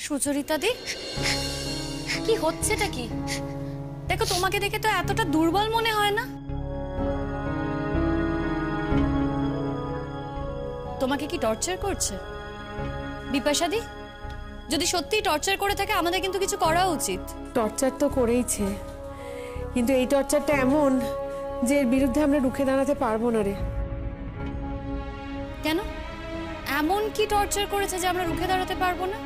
সুচরিতা দি, কি হচ্ছেটা কি? দেখো, তোমাকে দেখে তো এতটা দুর্বল মনে হয় না। তোমাকে কি টর্চার করছে বিপাশা দি? যদি সত্যিই টর্চার করে থাকে আমাদের কিন্তু কিছু করা উচিত। টর্চার তো করেইছে, কিন্তু এই টর্চারটা এমন যে এর বিরুদ্ধে আমরা রুখে দাঁড়াতে পারবো না রে। কেন? এমন কি টর্চার করেছে যে আমরা রুখে দাঁড়াতে পারবো না?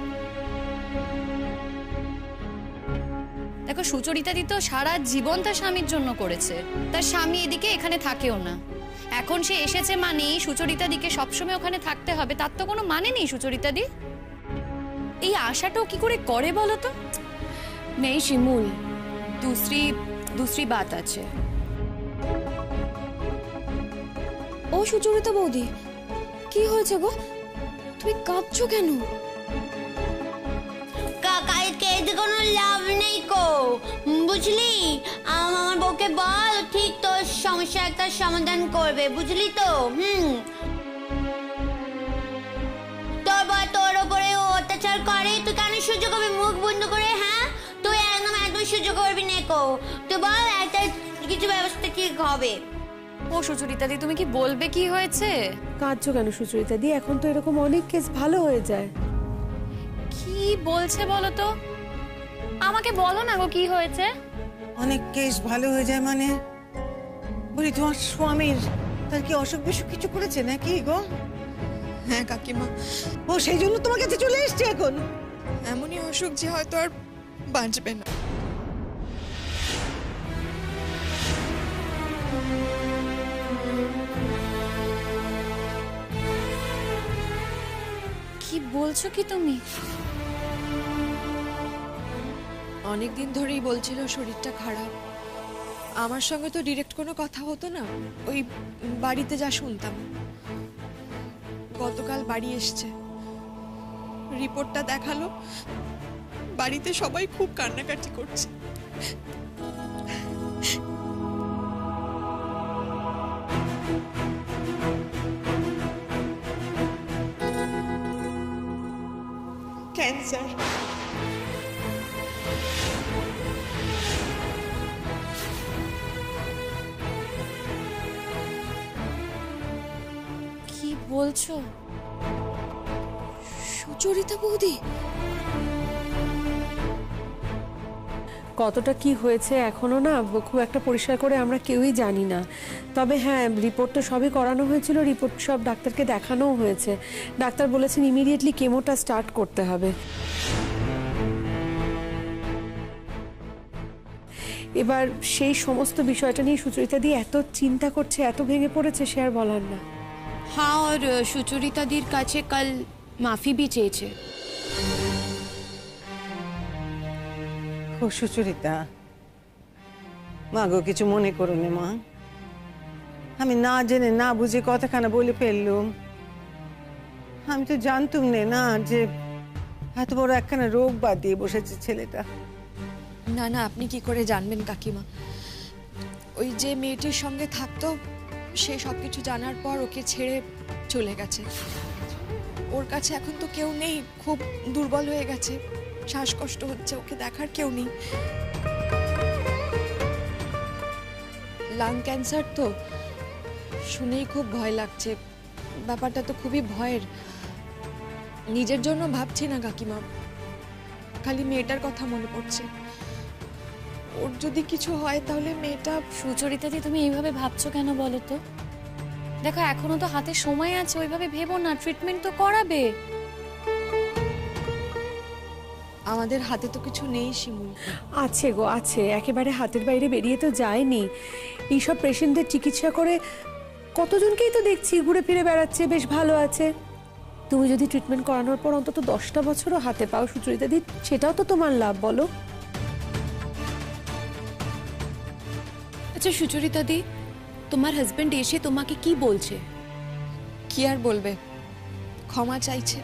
দেখো, সুচরিতা দি তো সারা জীবন তার স্বামীর জন্য করেছে। তার স্বামী এদিকে এখানে থাকেও না। এখন সে এসেছে মানে সুচরিতা দিকে সবসময় ওখানে থাকতে হবে, তার তো কোনো মানে নেই। সুচরিতা দি এই আশাটাও কি করে করে বলো তো? नहीं शिमूल, दूसरी बात আছে। ও সুচরিতা বৌদি, কি হয়েছে গো? তুমি কাঁদছো কেন? কেঁদে কোনো লাভ নেই কো, বুঝলি? আমার বউকে বল, ঠিক তোর সমস্যা একটা সমাধান করবে, বুঝলি তো? তোর বল তোর ওপরে অত্যাচার করে, তুই কেন সহ্য করবি মুখ বন্ধ করে? হ্যাঁ, তুই একদম সহ্য করবি না কো। তুই বল, একটা কিছু ব্যবস্থা ঠিক হবে। ও সুচরিতা দি, তুমি কি বলবে কি হয়েছে? কাঁদছো কেন সুচরিতা দি? এখন তো এরকম অনেক কেস ভালো হয়ে যায়। কি বলছে বলো তো? আমাকে বলো না গো, কি হয়েছে? অনেক কেস ভালো হয়ে যায় মানে? বলি, তোমার স্বামীর তার কি অসুখ বিসুখ কিছু করেছে নাকি গো? হ্যাঁ কাকিমা, ও সেই জন্য তোমার কাছে চলে এসছে এখন? এমনই অসুখ যে হয়তো আর বাঁচবে না। কি বলছো কি তুমি? অনেকদিন ধরেই বলছিল শরীরটা খারাপ। আমার সঙ্গে তো ডিরেক্ট কোনো কথা হতো না, ওই বাড়িতে যা শুনতাম। গতকাল বাড়ি এসছে, রিপোর্টটা দেখালো। বাড়িতে সবাই খুব কান্নাকাটি করছে। ক্যান্সার। কি বলছো সুচরিতা বৌদি? কতটা কি হয়েছে এখনো না খুব একটা পরিষ্কার করে আমরা কেউই জানি না। তবে হ্যাঁ, রিপোর্ট তো সবই করানো হয়েছিল, রিপোর্ট সব ডাক্তারকে দেখানোও হয়েছে। ডাক্তার বলেছেন ইমিডিয়েটলি কেমোটা স্টার্ট করতে হবে। এবার সেই সমস্ত বিষয়টা নিয়ে সুচরিতা দি এত চিন্তা করছে, এত ভেঙে পড়েছে, সে আর বলার না। हाँ, और সুচরিতা দির কাছে কাল মাফি भी চেয়েছে। ও সুচরিতা, মা গো, কিছু মনে করো না মা। আমি না জেনে না বুঝে কথাখানা বলে ফেললুম। আমি তো জানতুম না যে এত বড় একখানা রোগ বাদ দিয়ে বসেছে ছেলেটা। না না, আপনি কি করে জানবেন কাকিমা? ওই যে মেয়েটির সঙ্গে থাকতো, সে সবকিছু জানার পর ওকে ছেড়ে চলে গেছে। ওর কাছে এখন তো কেউ নেই, খুব দুর্বল হয়ে গেছে, শ্বাসকষ্ট হচ্ছে, ওকে দেখার কেউ নেই। লাং ক্যান্সার তো, শুনেই খুব ভয় লাগছে। ব্যাপারটা তো খুবই ভয়ের। নিজের জন্য ভাবছি না কাকিমা, খালি মেয়েটার কথা মনে পড়ছে। ওর যদি কিছু হয় তাহলে মেয়েটা। সুচরিতা দি, তুমি এইভাবে ভাবছো কেন বলো তো? দেখো, এখনো তো হাতে সময় আছে, ওইভাবে ভেবো না, ট্রিটমেন্ট তো করাবে। আমাদের হাতে তো কিছু নেই শিমুল। আছে গো, আছে, একেবারে হাতের বাইরে বেরিয়ে তো যায়নি। এইসব পেশেন্টদের চিকিৎসা করে কতজনকেই তো দেখছি ঘুরে ফিরে বেড়াচ্ছে, বেশ ভালো আছে। তুমি যদি ট্রিটমেন্ট করানোর পর অন্তত 10টা বছরও হাতে পাও সুচরিতা দি, সেটাও তো তোমার লাভ, বলো? আচ্ছা সুচরিতা দি, তোমার হাজবেন্ড এসে তোমাকে কি বলছে? কি আর বলবে, ক্ষমা চাইছে।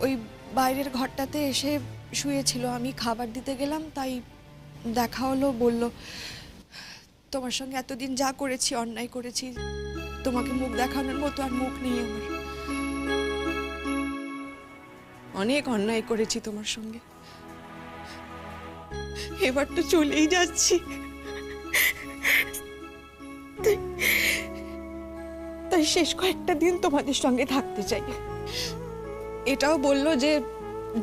ওই বাইরের ঘরটাতে এসে শুয়েছিল, আমি খাবার দিতে গেলাম, তাই দেখা হলো। বলল, তোমার সঙ্গে এতদিন যা করেছি, অন্যায় করেছি, তোমাকে মুখ দেখানোর মতো আর মুখ নেই আমার। অনেক অন্যায় করেছি তোমার সঙ্গে, এবার তো চলেই যাচ্ছি। তাই শেষ কয়েকটা দিন তোমাদের সঙ্গে থাকতে চাই। এটাও বললো যে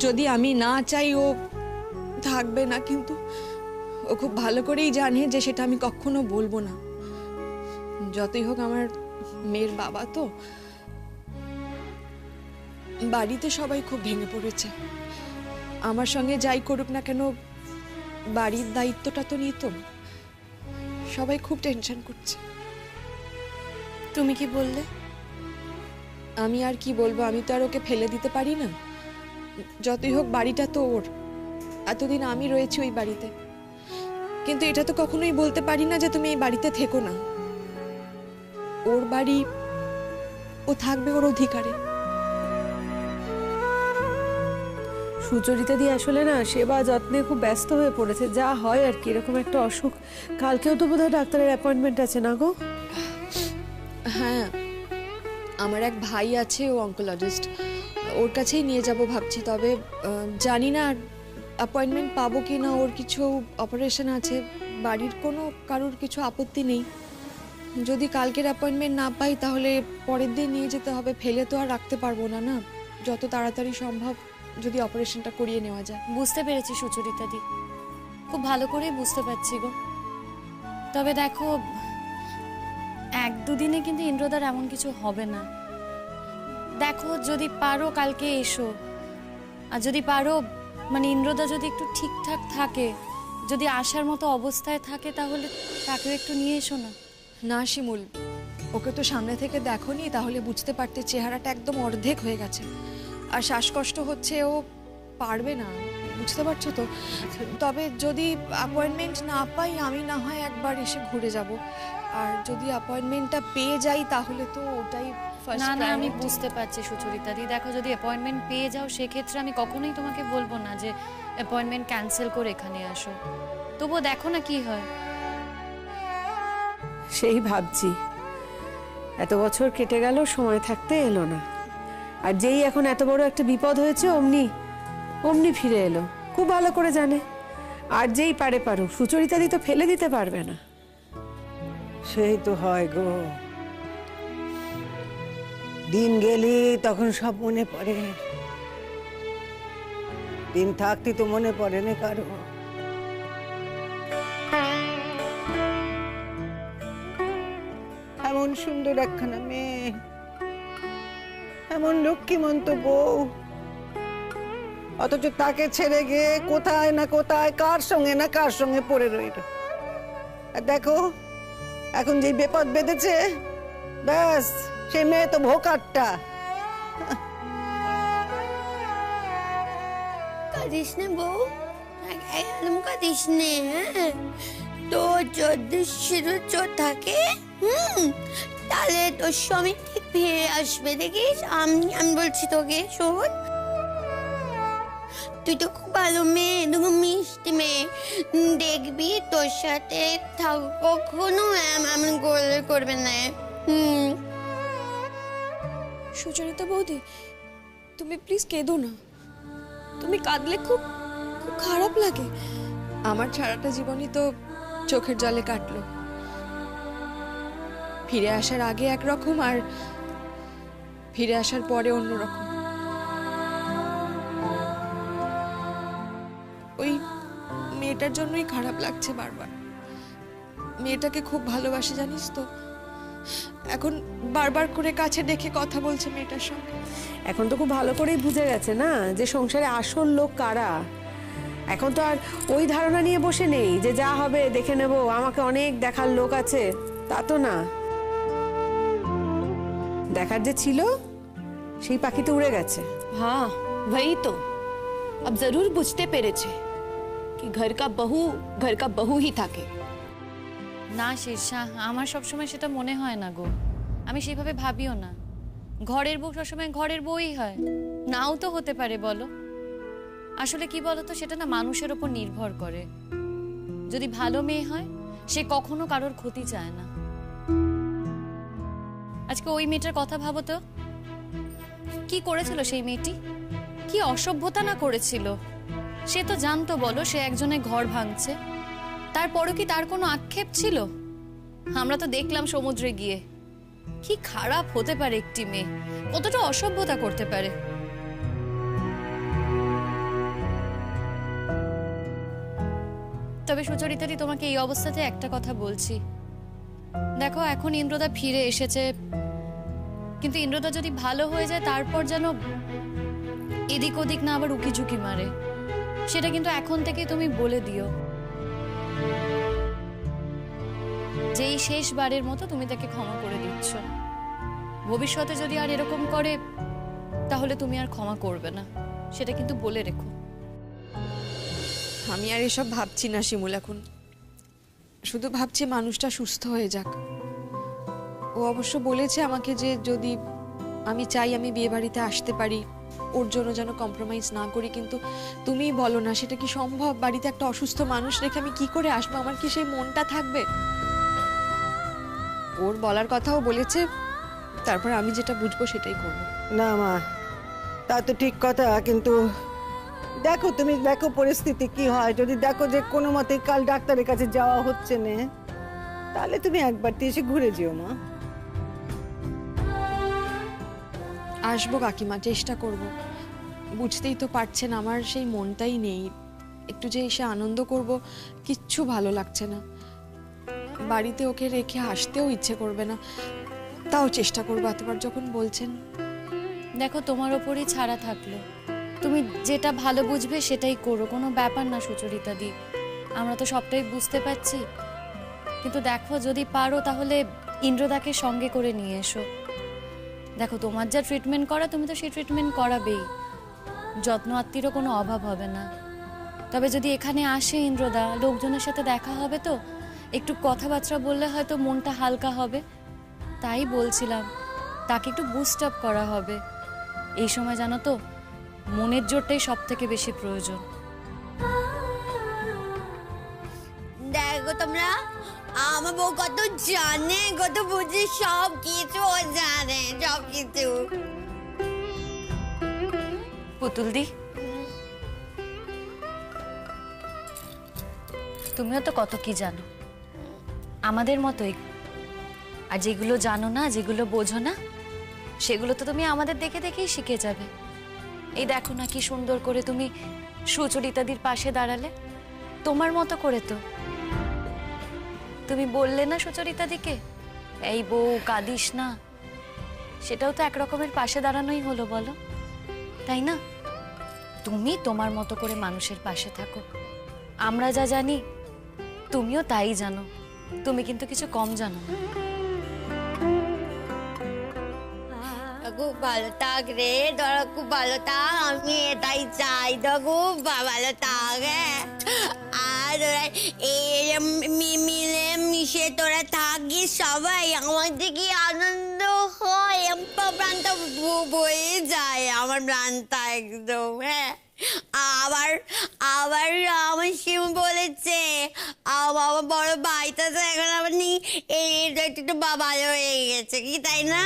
যদি আমি না চাই ও থাকবে না, কিন্তু ও খুব ভালো করেই জানে যে সেটা আমি কখনো বলবো না। যতই হোক আমার মেয়ের বাবা তো। বাড়িতে সবাই খুব ভেঙে পড়েছে। আমার সঙ্গে যাই করুক না কেন বাড়ির দায়িত্বটা তো নিতাম। সবাই খুব টেনশন করছে। তুমি কি বললে? আমি আর কি বলবো, আমি তো আর ওকে ফেলে দিতে পারি না। যতই হোক বাড়িটা তো ওর, এতদিন আমি রয়েছি ওই বাড়িতে। কিন্তু এটা তো কখনোই বলতে পারি না যে তুমি এই বাড়িতে থেকো না। ওর বাড়ি, ও থাকবে ওর অধিকারে। সুচরিতা দি আসলে না সেবা যত্নে খুব ব্যস্ত হয়ে পড়েছে, যা হয় আর কি। এরকম একটা অসুখ, কালকেও তো বোধহয় ডাক্তারের অ্যাপয়েন্টমেন্ট আছে না গো? হ্যাঁ, আমার এক ভাই আছে, ও অঙ্কোলজিস্ট, ওর কাছেই নিয়ে যাব ভাবছি। তবে জানি না অ্যাপয়েন্টমেন্ট পাবো কি না। ওর কিছু অপারেশন আছে, বাড়ির কোনো কারোর কিছু আপত্তি নেই। যদি কালকের অ্যাপয়েন্টমেন্ট না পাই তাহলে পরের দিন নিয়ে যেতে হবে। ফেলে তো আর রাখতে পারবো না, না? যত তাড়াতাড়ি সম্ভব যদি অপারেশনটা করিয়ে নেওয়া যায়। বুঝতে পেরেছি সুচরিতা দি, খুব ভালো করেই বুঝতে পারছি গো। তবে দেখো, 1-2 দিনে কিন্তু ইন্দ্রদার এমন কিছু হবে না। দেখো, যদি পারো কালকে এসো। আর যদি পারো মানে ইন্দ্রদা যদি একটু ঠিকঠাক থাকে, যদি আসার মতো অবস্থায় থাকে, তাহলে তাকেও একটু নিয়ে এসো না। না শিমুল, ওকে তো সামনে থেকে দেখোনি, তাহলে বুঝতে পারতে চেহারাটা একদম অর্ধেক হয়ে গেছে। আর শ্বাসকষ্ট হচ্ছে, ও পারবে না, বুঝতে পারছো তো। তবে যদি অ্যাপয়েন্টমেন্ট না পাই, আমি না হয় একবার এসে ঘুরে যাব। আর যদি অ্যাপয়েন্টমেন্টটা পেয়ে যাই তাহলে তো ওটাই ফার্স্ট। না না, আমি বুঝতে পারছি সুচরিতা দি। দেখো, যদি অ্যাপয়েন্টমেন্ট পেয়ে যাও সেক্ষেত্রে আমি কখনোই তোমাকে বলবো না যে অ্যাপয়েন্টমেন্ট ক্যান্সেল করে এখানে আসো। তবুও দেখো না কি হয়। সেই ভাবছি, এত বছর কেটে গেল, সময় থাকতে এলো না। আর যেই এখন এত বড় একটা বিপদ হয়েছে অমনি অমনি ফিরে এলো। খুব ভালো করে জানে। আর যেই পারে পারুক, সুচরিতা দি তো ফেলে দিতে পারবে না। সেই তো হয় গো, দিন গেলি তখন সব মনে পড়ে। দিন থাকতে তো মনে পড়ে না কারো। এমন সুন্দর একখানা মেয়ে, এমন লক্ষ্মীমন্ত বউ, অথচ তাকে ছেড়ে গিয়ে কোথায় না কোথায় কার সঙ্গে না কার সঙ্গে পড়ে রইল। আর দেখো এখন যে বিপদ বেঁধেছে, ব্যাস সেই মেয়ে তো ভোকারটা। কাঁদিস না বউ, একদম কাঁদিস নে। হ্যাঁ, তোর যদি শিরোচর থাকে তাহলে তোর স্বামী ঠিক ফিরে আসবে, দেখিস। আমি বলছি তোকে, শোন, তুই তো খুব ভালো মেয়ে, তুমি মিষ্টি মেয়ে, দেখবি তোর সাথে থাকো, কখনো এমন করবে না। সুচরিতা বৌদি, তুমি প্লিজ কেঁদো না। তুমি কাঁদলে খুব খুব খারাপ লাগে। আমার সারাটা জীবনই তো চোখের জলে কাটলো। ফিরে আসার আগে একরকম, আর ফিরে আসার পরে অন্যরকম। ওই মেয়েটার জন্যই খারাপ লাগছে বারবার। মেয়েটাকে খুব ভালোবাসে, জানিস তো। এখন বারবার করে কাছে ডেকে কথা বলছে মেয়েটার সঙ্গে। এখন তো খুব ভালো করেই বুঝে গেছে না যে সংসারে আসল লোক কারা। এখন তো আর ওই ধারণা নিয়ে বসে নেই যে যা হবে দেখে নেব, আমাকে অনেক দেখার লোক আছে, তা তো না। দেখার যে ছিল সেই পাখি তো উড়ে গেছে। हाँ वही तो, अब जरूर बुझते पेरेছে कि घर का बहू ही থাকে। না শীর্ষা, আমার সবসময় সেটা মনে হয় না গো। আমি সেইভাবে ভাবিও না। ঘরের বউ সবসময় ঘরের বউই হয়, নাও তো হতে পারে বলো। আসলে কি বলতো, সেটা না মানুষের ওপর নির্ভর করে। যদি ভালো মেয়ে হয়, সে কখনো কারোর ক্ষতি চায় না। আজকে ওই মেয়েটার কথা ভাবো তো, কি করেছিল সেই মেয়েটি? কি অসভ্যতা না করেছিল। সে তো জানতো বলো সে একজনের ঘর ভাঙছে, তারপরও কি তার কোনো আক্ষেপ ছিল? আমরা তো দেখলাম সমুদ্রে গিয়ে কি খারাপ হতে পারে একটি মেয়ে, কতটা অসভ্যতা করতে পারে। তবে সুচরিতাদি তোমাকে এই অবস্থাতে একটা কথা বলছি, দেখো এখন ইন্দ্রদা ফিরে এসেছে, কিন্তু ইন্দ্রদা যদি ভালো হয়ে যায় তারপর যেন এদিক ওদিক না আবার উকি ঝুঁকি মারে, সেটা কিন্তু এখন থেকে তুমি বলে দিও। যেই শেষবারের মতো তুমি তাকে ক্ষমা করে দিচ্ছ, ভবিষ্যতে যদি আর এরকম করে তাহলে তুমি আর ক্ষমা করবে না, সেটা কিন্তু বলে রেখো। আমি আর এসব ভাবছি না শিমুল, এখন শুধু ভাবছি মানুষটা সুস্থ হয়ে যাক। ও অবশ্য বলেছে আমাকে যে যদি আমি চাই আমি বিয়ে বাড়িতে আসতে পারি, ওর জন্য যেন কম্প্রোমাইজ না করি, কিন্তু তুমিই বলো না সেটা কি সম্ভব? বাড়িতে একটা অসুস্থ মানুষ রেখে আমি কি করে আসবো? আমার কি সেই মনটা থাকবে? ওর বলার কথাও বলেছে, তারপর আমি যেটা বুঝবো সেটাই করবো। না মা, তা তো ঠিক কথা, কিন্তু দেখো তুমি দেখো পরিস্থিতি কি হয়। যদি দেখো যে কোনো মতে কাল ডাক্তারের কাছে যাওয়া হচ্ছে না, তাহলে তুমি একবার এসে ঘুরে যেও মা। আসবো কাকিমা, চেষ্টা করব। বুঝতেই তো পারছেন আমার সেই মনটাই নেই, একটু যে এসে আনন্দ করব কিচ্ছু ভালো লাগছে না। বাড়িতে ওকে রেখে আসতেও ইচ্ছে করবে না, তাও চেষ্টা করবো এতবার যখন বলছেন। দেখো তোমার ওপরই ছাড়া থাকলো, তুমি যেটা ভালো বুঝবে সেটাই করো, কোনো ব্যাপার না সুচরিতা দি, আমরা তো সবটাই বুঝতে পারছি। কিন্তু দেখো যদি পারো তাহলে ইন্দ্রদাকে সঙ্গে করে নিয়ে এসো। দেখো তোমার যা ট্রিটমেন্ট করা তুমি তো সেই ট্রিটমেন্ট করাবেই, যত্ন আত্মীরও কোনো অভাব হবে না। তবে যদি এখানে আসে ইন্দ্রদা, লোকজনের সাথে দেখা হবে, তো একটু কথাবার্তা বললে হয়তো মনটা হালকা হবে, তাই বলছিলাম তাকে একটু বুস্ট আপ করা হবে। এই সময় জানো তো মনের জোরটাই সব থেকে বেশি প্রয়োজন। দেখো তোমরা, আমার বউ কত জানে, কত বুঝি, সব কিছু ও জানে, সব কিছু। পুতুল দি, তুমিও তো কত কি জানো, আমাদের মতোই। আর যেগুলো জানো না, যেগুলো বোঝো না, সেগুলো তো তুমি আমাদের দেখে দেখেই শিখে যাবে। এই দেখো না কি সুন্দর করে তুমি সুচরিতাদির পাশে দাঁড়ালে, তোমার মতো করে। তো তুমি বললে না সুচরিতাদিকে, এই বউ কাঁদিস না, সেটাও তো একরকমের পাশে দাঁড়ানোই হলো বলো, তাই না? তুমি তোমার মতো করে মানুষের পাশে থাকো, আমরা যা জানি তুমিও তাই জানো, তুমি কিন্তু কিছু কম জানো না। খুব ভালো থাক রে, তোরা খুব ভালো থাক, আমি এটাই চাই, তো খুব ভালো থাক। আর তোরা মিলে মিশে তোরা থাকিস সবাই, আমাদের কি আনন্দ হয়, প্রাণটা বয়ে যায়, আমার প্রাণটা একদম। হ্যাঁ, আবার আবার আমার শিব বলেছে আমার বড় ভাইটা তো এখন আবার একটু ভালো হয়ে গেছে, কি তাই না?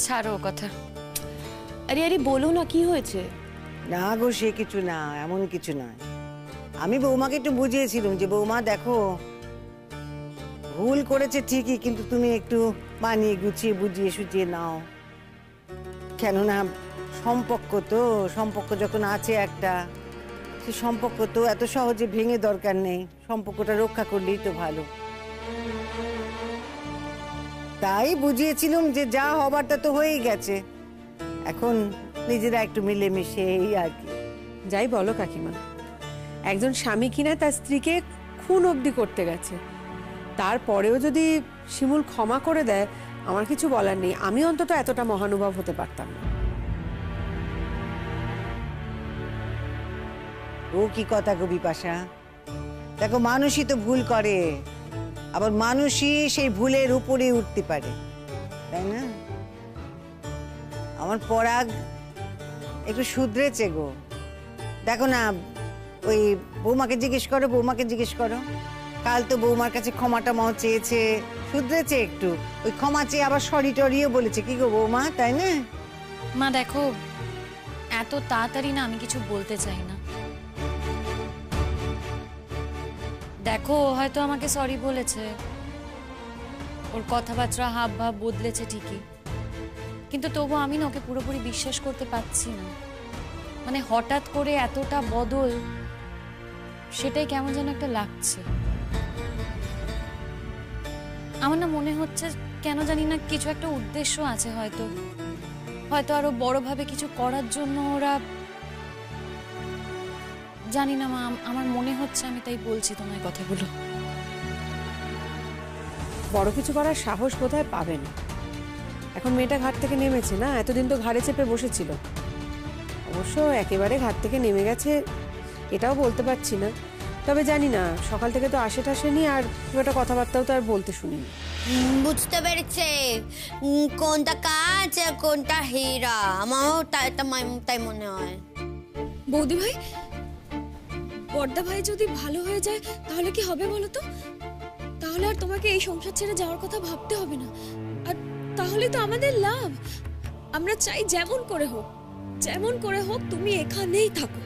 ছাড়ো কথা। अरे अरे बोलो ना की হয়েছে? না গো, সে কিছু না, এমন কিছু নয়। আমি বৌমাকে একটু বুঝিয়েছিলাম যে বৌমা দেখো ভুল করেছে ঠিকই, কিন্তু তুমি একটু মানিয়ে গুছিয়ে বুঝিয়ে সুঝিয়ে নাও, কেননা সম্পর্ক যখন আছে একটা, সে সম্পর্ক তো এত সহজে ভেঙে দরকার নেই, সম্পর্কটা রক্ষা করলেই তো ভালো। তাই বুঝিয়েছিলাম যে যা হবারটা তো হয়েই গেছে, এখন নিজেরা একটু মিলেমিশে এই আর কি। যাই বলো কাকিমা, একজন স্বামী কিনা তার স্ত্রীকে খুন অবধি করতে গেছে, তারপরেও যদি শিমুল ক্ষমা করে দেয়, আমার কিছু বলার নেই। আমি অন্তত এতটা মহানুভব হতে পারতাম না। ও কি কথা গো বিপাশা, দেখো মানুষই তো ভুল করে, আবার মানুষই সেই ভুলের উপরে উঠতে পারে, তাই না? আমার পরাগ একটু শুধরেছে গো, দেখো না, ওই বৌমাকে জিজ্ঞেস করো, কাল তো বৌমার কাছে ক্ষমাটা চেয়েছে, শুধরেছে একটু, ওই ক্ষমা চেয়ে আবার সরি টরিও বলেছে, কি গো বৌমা, তাই না? মা দেখো, এত তাড়াতাড়ি না আমি কিছু বলতে চাই না। দেখো, ও হয়তো আমাকে সরি বলেছে, ওর কথাবার্তা হাব ভাব বদলেছে ঠিকই, কিন্তু তবু আমি না ওকে পুরোপুরি বিশ্বাস করতে পারছি না। মানে হঠাৎ করে এতটা বদল, সেটাই কেমন যেন একটা লাগছে। আমার না মনে হচ্ছে, কেন জানি না, কিছু একটা উদ্দেশ্য আছে হয়তো, হয়তো আরো বড়ভাবে কিছু করার জন্য ওরা, জানি না মা, আমার মনে হচ্ছে, আমি তাই বলছি তোমায় কথাগুলো। বড় কিছু করার সাহস কোথায় পাবে না? এখন মেয়েটা ঘাট থেকে নেমেছে না, এতদিন তো ঘাড়ে চেপে বসেছিল। অবশ্য একেবারে ঘাট থেকে নেমে গেছে এটাও বলতে পারছি না, তবে জানি না, সকাল থেকে তো আসেনি, আর খুব একটা কথাবার্তাও তো আর বলতে শুনিনি। বুঝতে পেরেছে কোনটা কাজ আর কোনটা হীরা। আমারও তাই মনে হয়। বৌদি ভাই, বড়দা ভাই যদি ভালো হয়ে যায় তাহলে কি হবে বলো তো? তাহলে আর তোমাকে এই সংসার ছেড়ে যাওয়ার কথা ভাবতে হবে না। আর তাহলে তো আমাদের লাভ। আমরা চাই যেমন করে হোক তুমি এখানেই থাকো।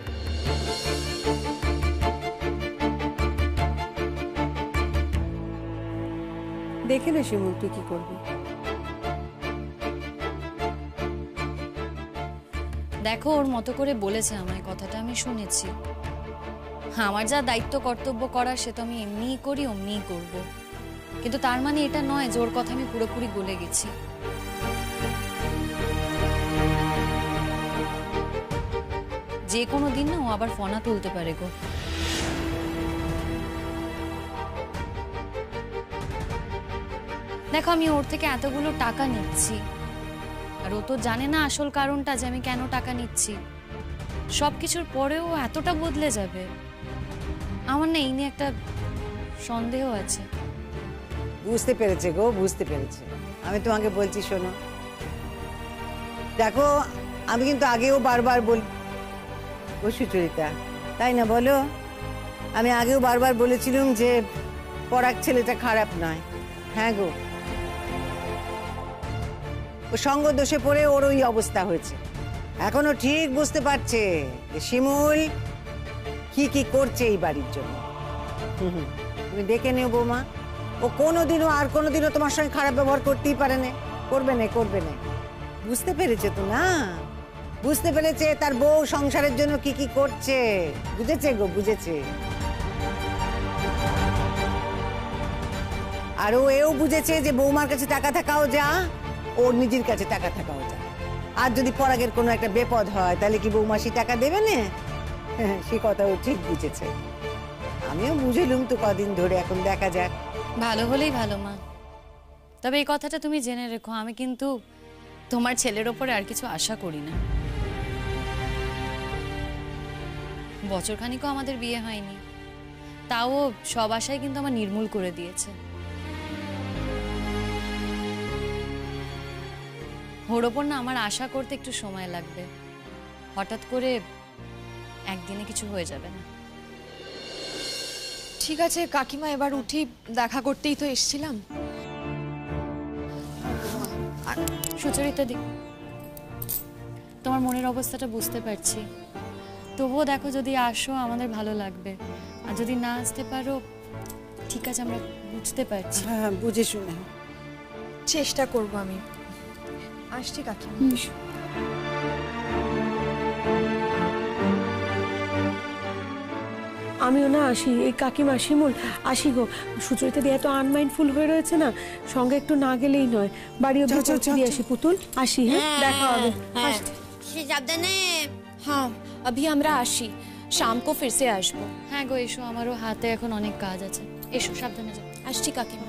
দেখে না শিমুল, তুই কি করবি? দেখো, ওর মতো করে বলেছে আমায়, কথাটা আমি শুনেছি। আমার যা দায়িত্ব কর্তব্য করার সে তো আমি এমনিই করি, অমনিই করব, কিন্তু তার মানে এটা নয় যে ওর কথা আমি পুরোপুরি গলে গেছি। যে কোনো দিন না ও আবার ফনা তুলতে পারে গো। দেখো, আমি ওর থেকে এতগুলো টাকা নিচ্ছি, আর ও তো জানে না আসল কারণটা, যে আমি কেন টাকা নিচ্ছি। সবকিছুর পরেও এতটা বদলে যাবে, আমার না এই নিয়ে একটা সন্দেহ আছে। বুঝতে পেরেছে গো, বুঝতে পেরেছে। আমি তোমাকে বলছি, শোনো, দেখো, আমি কিন্তু আগেও বারবার ও সুচরিতা, তাই না বলো? আমি আগেও বারবার বলেছিলাম যে পরাগ ছেলেটা খারাপ নয়। হ্যাঁ গো, ও সঙ্গ দোষে পড়ে ওর ওই অবস্থা হয়েছে। এখনো ঠিক বুঝতে পারছে যে শিমুল কি কি করছে এই বাড়ির জন্য। তুমি দেখে নিও বৌমা, ও কোনোদিনও আর কোনোদিনও তোমার সঙ্গে খারাপ ব্যবহার করতেই পারে না, করবে না। বুঝতে পেরেছে তো না? বুঝতে পেরেছে তার বউ সংসারের জন্য কি কি করছে, বুঝেছে গো, বুঝেছে। আর এও বুঝেছে যে বৌমার কাছে টাকা থাকাও যা, ওর নিজের কাছে টাকা থাকাও যা। আর যদি পরাগের কোনো একটা বিপদ হয় তাহলে কি বৌমা সে টাকা দেবে না? সে কথাও ঠিক বুঝেছে। আমিও বুঝেলুম তো কদিন ধরে, এখন দেখা যাক। ভালো হলেই ভালো মা। তবে এই কথাটা তুমি জেনে রেখো, আমি কিন্তু তোমার ছেলের ওপরে আর কিছু আশা করি না। বছরখানিকও আমাদের বিয়ে হয়নি, তাও সব আশাই কিন্তু আমার নির্মূল করে দিয়েছে। ওর ওপর না আমার আশা করতে একটু সময় লাগবে, হঠাৎ করে একদিনে কিছু হয়ে যাবে না। ঠিক আছে কাকিমা, এবার উঠি, দেখা করতেই তো এসেছিলাম। সুচরিতা দি, তোমার মনের অবস্থাটা বুঝতে পারছি, তবুও দেখো, যদি আসো আমাদের ভালো লাগবে, আর যদি না আসতে পারো ঠিক আছে, আমরা বুঝতে পারছি। হ্যাঁ, বুঝে শুনে চেষ্টা করব আমি। আসছি কাকিমা। আমিও না আসি, এই কাকিমা শিমুল আসি গো। সুচরিতা দিয়ে এত আনমাইন্ডফুল হয়ে রয়েছে না, সঙ্গে একটু না গেলেই নয়। বাড়ি অব্দি পৌঁছে দিয়ে আসি পুতুল, আসি। হ্যাঁ, দেখা হবে। আসছি। সে সাবধানে। हाँ अभी আমরা আসি, शाम को फिर से আসবো। হ্যাঁ গো, এসো, আমারও হাতে এখন অনেক কাজ আছে। এসো, সাবধানে যাও। আসছি কাকিমা।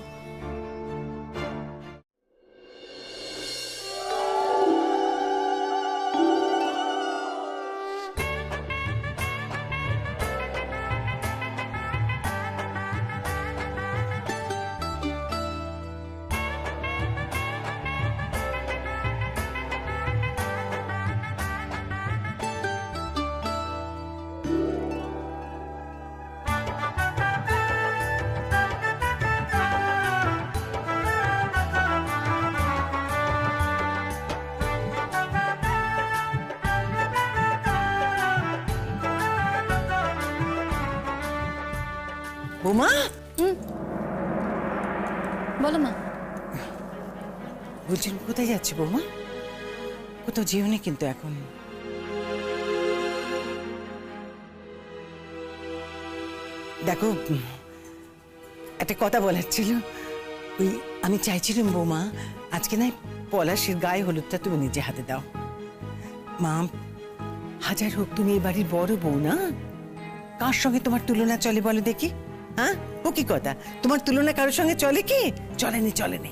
বৌমা, বলো মা। বলছেন কোথায় যাচ্ছে বৌমা? কোথাও যেওনি কিন্তু এখন। দেখো, একটা কথা বলার ছিল। ওই আমি চাইছিলাম বৌমা, আজকে নাই পলাশের গায়ে হলুদটা তুমি নিজে হাতে দাও। মা, হাজার হোক তুমি এই বাড়ির বড় বউ না? কার সঙ্গে তোমার তুলনা চলে বলো দেখি? হ্যাঁ, ও কি কথা? তোমার তুলনা কারোর সঙ্গে চলে কি? চলেনি, চলেনি।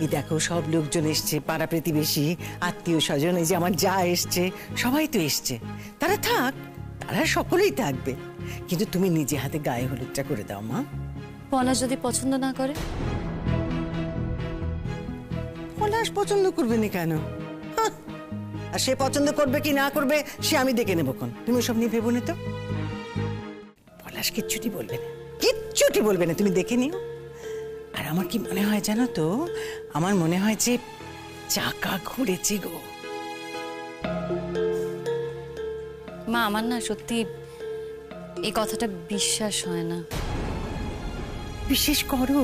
এই দেখো, সব লোকজন এসছে, পাড়া প্রতিবেশী, আত্মীয় স্বজন, এই যে আমার যা এসছে, সবাই তো এসছে। তারা থাক, তারা সকলেই থাকবে, কিন্তু তুমি নিজে হাতে গায়ে হলুদটা করে দাও মা। পলাশ যদি পছন্দ না করে? পলাশ পছন্দ করবে না কেন? হাহ, আর সে পছন্দ করবে কি না করবে সে আমি দেখে নেবো। কোন তুমি সব নিয়ে ভেবো না তো। পলাশ কিচ্ছুটি বলবে না, কিচ্ছুটি বলবে না, তুমি দেখে নিও। আর আমার কি মনে হয় জানো তো, আমার মনে হয় যে চাকা ঘুরেছে গো। মা, আমার না সত্যি এই কথাটা বিশ্বাস হয় না। বিশ্বাস করো,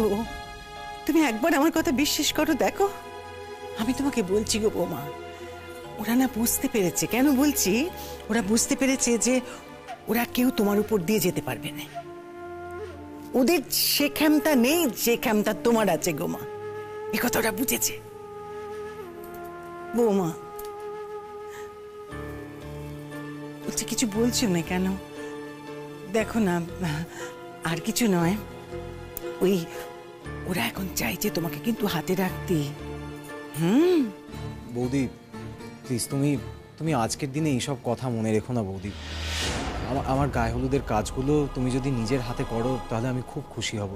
তুমি একবার আমার কথা বিশ্বাস করো। দেখো, আমি তোমাকে বলছি গো বৌমা, ওরা না বুঝতে পেরেছে। কেন বলছি? ওরা বুঝতে পেরেছে যে ওরা কেউ তোমার উপর দিয়ে যেতে পারবে না। ওদের সে ক্ষমতা নেই যে ক্ষমতা তোমার আছে গো মা। এ কথা ওরা বুঝেছে বৌমা। বলছে কিছু বলছো না কেন? দেখো না, আর কিছু নয়, ওই ওরা এখন চাইছে তোমাকে কিন্তু হাতে রাখতে। বৌদি প্লিজ, তুমি আজকের দিনে এইসব কথা মনে রেখো না বৌদি। আমার গায়ে হলুদের কাজগুলো তুমি যদি নিজের হাতে করো তাহলে আমি খুব খুশি হব।